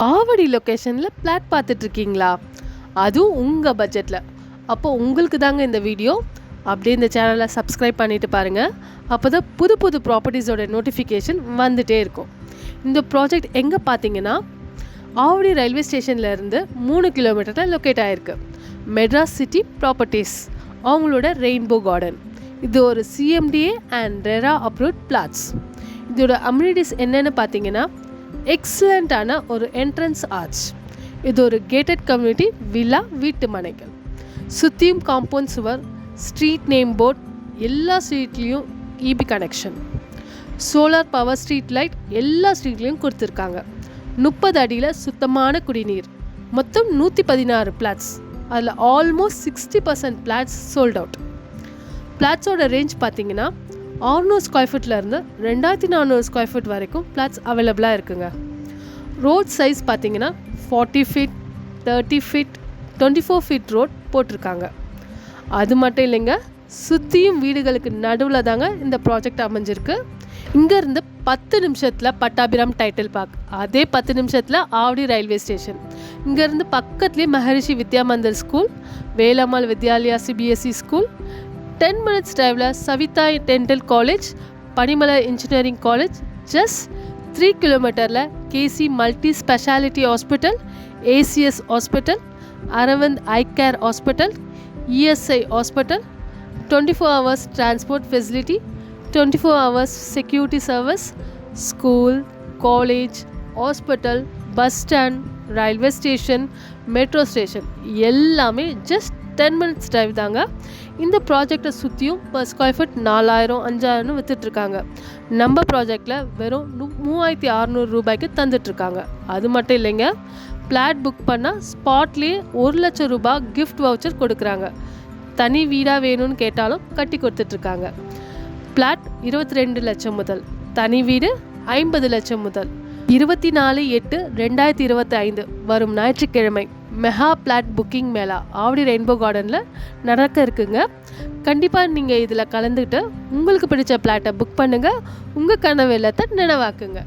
ஆவடி லொக்கேஷனில் பிளாட் பார்த்துட்ருக்கீங்களா? அதுவும் உங்கள் பட்ஜெட்டில். அப்போ உங்களுக்கு தாங்க இந்த வீடியோ. அப்படியே இந்த சேனலை சப்ஸ்கிரைப் பண்ணிவிட்டு பாருங்கள். அப்போ தான் புது புது ப்ராப்பர்ட்டிஸோட நோட்டிஃபிகேஷன் வந்துகிட்டே இருக்கும். இந்த ப்ராஜெக்ட் எங்கே பார்த்தீங்கன்னா ஆவடி ரயில்வே ஸ்டேஷன்லேருந்து 3 கிலோமீட்டரில் லொக்கேட் ஆகிருக்கு. மெட்ராஸ் சிட்டி ப்ராப்பர்ட்டிஸ் அவங்களோட ரெயின்போ கார்டன். இது ஒரு CMDA and RERA approved flats. இதோட அம்யூனிட்டிஸ் என்னென்னு பார்த்தீங்கன்னா எக்ஸலண்ட்டான ஒரு என்ட்ரன்ஸ் ஆர்ச். இது ஒரு கேட்டட் கம்யூனிட்டி வில்லா வீட்டு மனைகள். சுற்றியும் காம்பவுண்ட் சுவர், ஸ்ட்ரீட் நேம் போர்ட், எல்லா ஸ்ட்ரீட்லேயும் EB connection, solar power street light எல்லா ஸ்ட்ரீட்லேயும் கொடுத்துருக்காங்க. 30 அடியில் சுத்தமான குடிநீர். மொத்தம் 116 பிளாட்ஸ். அதில் ஆல்மோஸ்ட் 60% பிளாட்ஸ் சோல்ட் அவுட். பிளாட்ஸோட ரேஞ்ச் பார்த்தீங்கன்னா 600 ஸ்கொயர் ஃபீட்லேருந்து 2400 ஸ்கொயர் ஃபீட் வரைக்கும் பிளாட்ஸ் அவைலபிளாக இருக்குங்க. ரோட் சைஸ் பார்த்தீங்கன்னா 40 ஃபீட், 30 ஃபீட், 24 ஃபீட் ரோட் போட்டிருக்காங்க. அது மட்டும் இல்லைங்க, சுற்றியும் வீடுகளுக்கு நடுவில் தாங்க இந்த ப்ராஜெக்ட் அமைஞ்சிருக்கு. இங்கேருந்து 10 நிமிஷத்தில் பட்டாபிராம் டைட்டில் பார்க், அதே 10 நிமிஷத்தில் ஆவடி ரயில்வே ஸ்டேஷன். இங்கேருந்து பக்கத்துலேயே Maharishi Vidya Mandir school, Velammal Vidyalaya CBSE school, 10 minutes டிரைவில் Saveetha dental college, Panimalar engineering college, just 3 கிலோமீட்டரில் KC multi speciality hospital, ACS hospital, Aravind eye care hospital, ESI hospital, 24 hours transport facility, 24 hours security service, school, college, hospital, bus stand, railway station, metro station எல்லாமே just 10 minutes drive தாங்க. இந்த ப்ராஜெக்டை சுற்றியும் per square feet 4000 5000 விற்றுட்ருக்காங்க. நம்ம ப்ராஜெக்டில் வெறும் 3600 ரூபாய்க்கு தந்துட்டுருக்காங்க. அது மட்டும் இல்லைங்க, பிளாட் புக் பண்ணால் ஸ்பாட்லேயே 1 லட்சம் ரூபாய் கிஃப்ட் வவுச்சர் கொடுக்குறாங்க. தனி வீடாக வேணும்னு கேட்டாலும் கட்டி கொடுத்துட்ருக்காங்க. பிளாட் 22 லட்சம் முதல், தனி வீடு 50 லட்சம் முதல். 24/8/2025 வரும் ஞாயிற்றுக்கிழமை mega flat booking mela Avadi rainbow கார்டனில் நடக்க இருக்குங்க. கண்டிப்பாக நீங்கள் இதில் கலந்துக்கிட்டு உங்களுக்கு பிடிச்ச பிளாட்டை புக் பண்ணுங்கள். உங்கள் கனவு இல்லத்தை நினைவாக்குங்க.